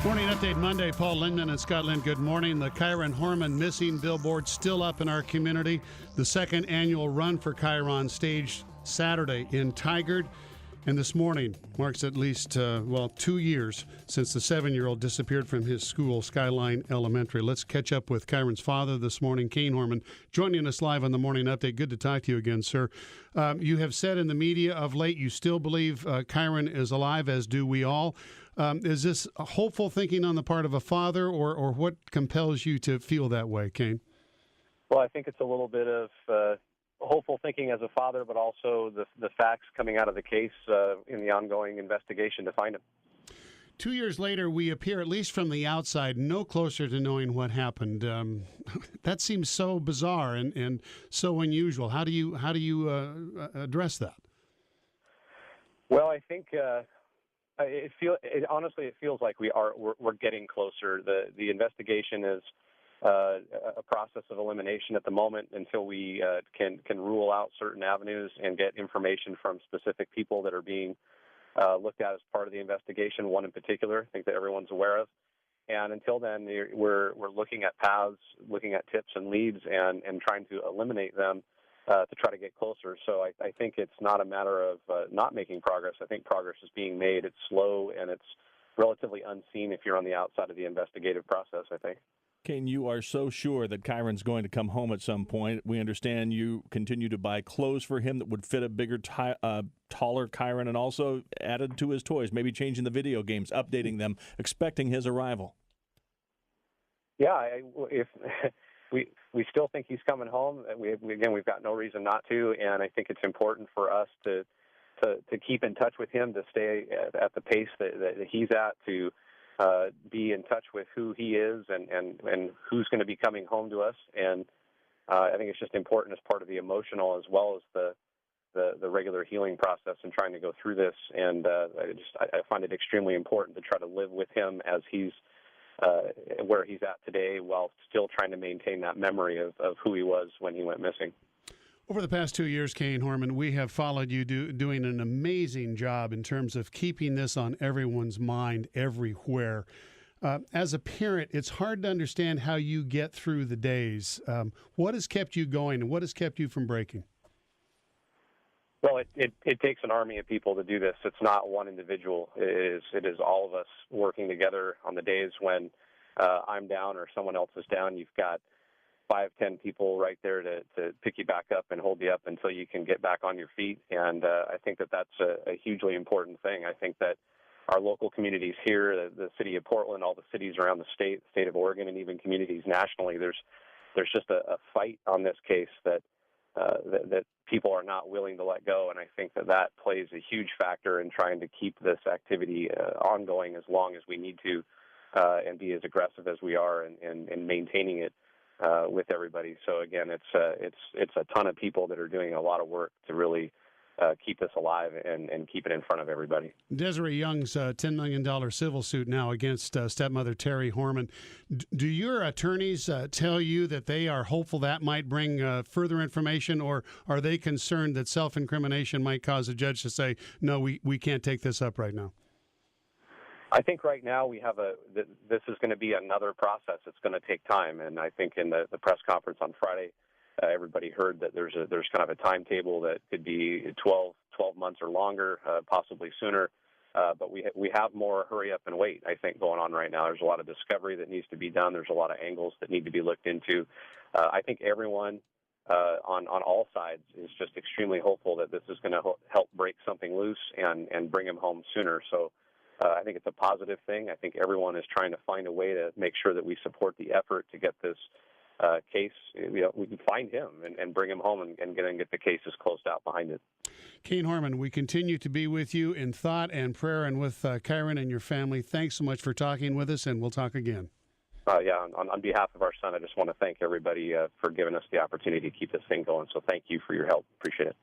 Morning Update Monday. Paul Lindman and Scott Lind, good morning. The Kyron Horman missing billboard still up in our community. The second annual Run for Kyron staged Saturday in Tigard. And this morning marks at least, 2 years since the 7-year-old disappeared from his school, Skyline Elementary. Let's catch up with Kyron's father this morning, Kyron Horman, joining us live on the Morning Update. Good to talk to you again, sir. You have said in the media of late you still believe Kyron is alive, as do we all. Is this hopeful thinking on the part of a father, or what compels you to feel that way, Kane? Well, I think it's a little bit of hopeful thinking as a father, but also the facts coming out of the case in the ongoing investigation to find him. 2 years later, we appear, at least from the outside, no closer to knowing what happened. That seems so bizarre and so unusual. How do you address that? Well, I think honestly it feels like we're getting closer. The investigation is a process of elimination at the moment until we can rule out certain avenues and get information from specific people that are being looked at as part of the investigation, one in particular, I think that everyone's aware of. And until then, we're looking at paths, looking at tips and leads, and trying to eliminate them to try to get closer. So I think it's not a matter of not making progress. I think progress is being made. It's slow, and it's relatively unseen if you're on the outside of the investigative process, I think. Kane, you are so sure that Kyron's going to come home at some point. We understand you continue to buy clothes for him that would fit a bigger, taller Kyron, and also added to his toys, maybe changing the video games, updating them, expecting his arrival. Yeah, if we still think he's coming home. We've got no reason not to, and I think it's important for us to keep in touch with him, to stay at the pace that he's at, to be in touch with who he is and who's going to be coming home to us. And I think it's just important as part of the emotional as well as the regular healing process and trying to go through this. And I find it extremely important to try to live with him as he's where he's at today, while still trying to maintain that memory of who he was when he went missing. Over the past 2 years, Kyron Horman, we have followed you doing an amazing job in terms of keeping this on everyone's mind everywhere. As a parent, it's hard to understand how you get through the days. What has kept you going, and what has kept you from breaking? Well, it takes an army of people to do this. It's not one individual. It is all of us working together. On the days when I'm down or someone else is down, you've got 5-10 people right there to pick you back up and hold you up until you can get back on your feet. And I think that's a hugely important thing. I think that our local communities here, the city of Portland, all the cities around the state of Oregon, and even communities nationally, there's just a fight on this case that people are not willing to let go. And I think that plays a huge factor in trying to keep this activity ongoing as long as we need to, and be as aggressive as we are in maintaining it with everybody. So again, it's a ton of people that are doing a lot of work to really keep this alive and keep it in front of everybody. Desiree Young's $10 million civil suit now against stepmother Terry Horman. Do your attorneys tell you that they are hopeful that might bring further information, or are they concerned that self-incrimination might cause a judge to say, no, we can't take this up right now? I think right now this is going to be another process. It's going to take time, and I think in the press conference on Friday, everybody heard that there's kind of a timetable that could be 12 months or longer, possibly sooner. But we have more hurry up and wait, I think, going on right now. There's a lot of discovery that needs to be done. There's a lot of angles that need to be looked into. I think everyone on all sides is just extremely hopeful that this is going to help break something loose and bring him home sooner. So I think it's a positive thing. I think everyone is trying to find a way to make sure that we support the effort to get this case, we can find him and bring him home and get the cases closed out behind it. Kyron Horman, we continue to be with you in thought and prayer, and with Kyron and your family. Thanks so much for talking with us, and we'll talk again. On behalf of our son, I just want to thank everybody for giving us the opportunity to keep this thing going. So thank you for your help. Appreciate it.